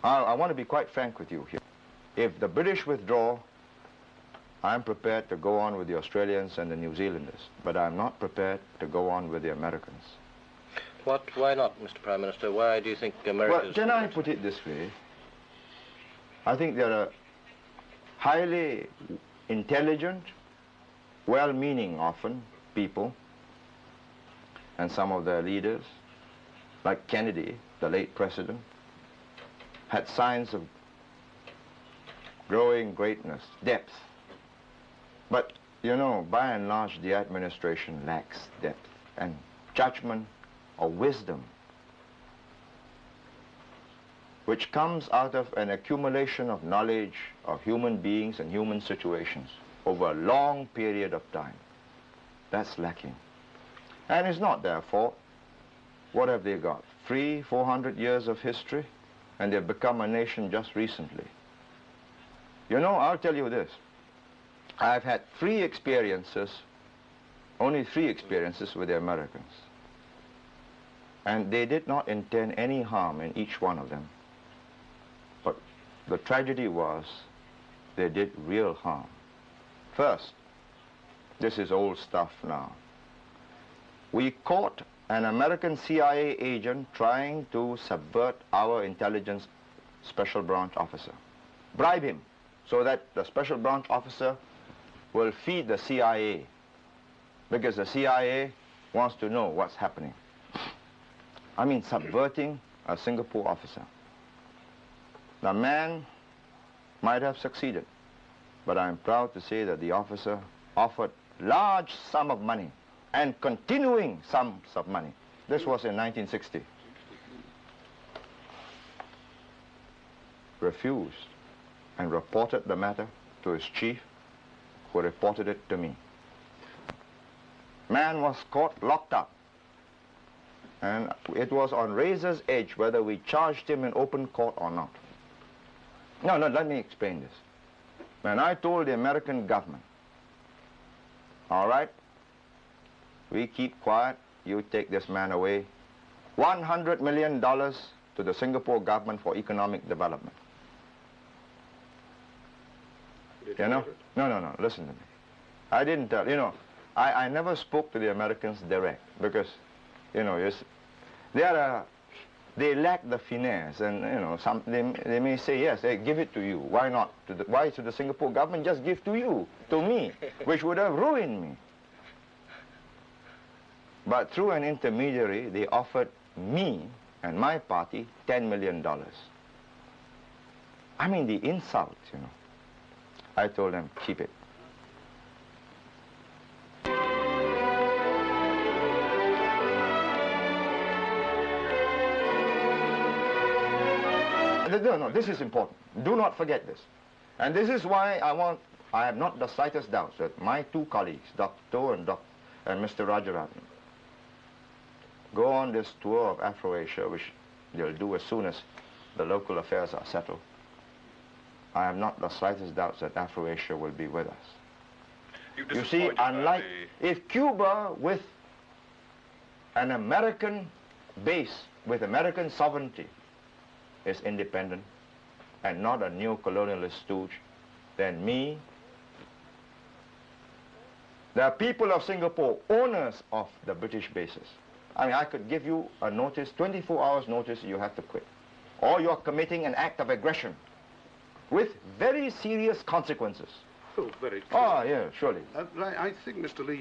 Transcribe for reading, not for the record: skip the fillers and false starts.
I want to be quite frank with you here. If the British withdraw, I'm prepared to go on with the Australians and the New Zealanders, but I'm not prepared to go on with the Americans. Why not, Mr. Prime Minister? Why do you think America... Well, can I put it this way? I think there are highly intelligent, well-meaning often people, and some of their leaders, like Kennedy, the late president, had signs of growing greatness, depth. But, you know, by and large, the administration lacks depth and judgment or wisdom, which comes out of an accumulation of knowledge of human beings and human situations over a long period of time. That's lacking. And it's not their fault. What have they got? 300-400 years of history, and they've become a nation just recently. You know, I'll tell you this. I've had only three experiences with the Americans. And they did not intend any harm in each one of them. But the tragedy was they did real harm. First, this is old stuff now. We caught an American CIA agent trying to subvert our intelligence special branch officer. Bribe him so that the special branch officer will feed the CIA, because the CIA wants to know what's happening. I mean, subverting a Singapore officer. The man might have succeeded, but I'm proud to say that the officer offered large sum of money and continuing sums of money. This was in 1960. Refused and reported the matter to his chief, who reported it to me. Man was caught, locked up. And it was on razor's edge whether we charged him in open court or not. No, let me explain this. When I told the American government, all right, we keep quiet, you take this man away, $100 million to the Singapore government for economic development. You know? No, listen to me. I didn't tell, you know, I never spoke to the Americans direct because, you know, they lack the finesse, and, you know, they may say, yes, they give it to you. Why not? Why should the Singapore government just give to you, to me, which would have ruined me? But through an intermediary, they offered me and my party $10 million. I mean, the insult, you know. I told them, keep it. No, this is important. Do not forget this. And this is why I have not the slightest doubt that my two colleagues, Dr. To and Mr. Rajaratnam, go on this tour of Afro-Asia, which they'll do as soon as the local affairs are settled. I have not the slightest doubt that Afro-Asia will be with us. You see, unlike if Cuba with an American base, with American sovereignty, is independent and not a neo-colonialist stooge, then me, the people of Singapore, owners of the British bases. I mean, I could give you a notice, 24 hours notice, you have to quit. Or you're committing an act of aggression with very serious consequences. Oh, very true. Oh, yeah, surely. I think, Mr. Lee,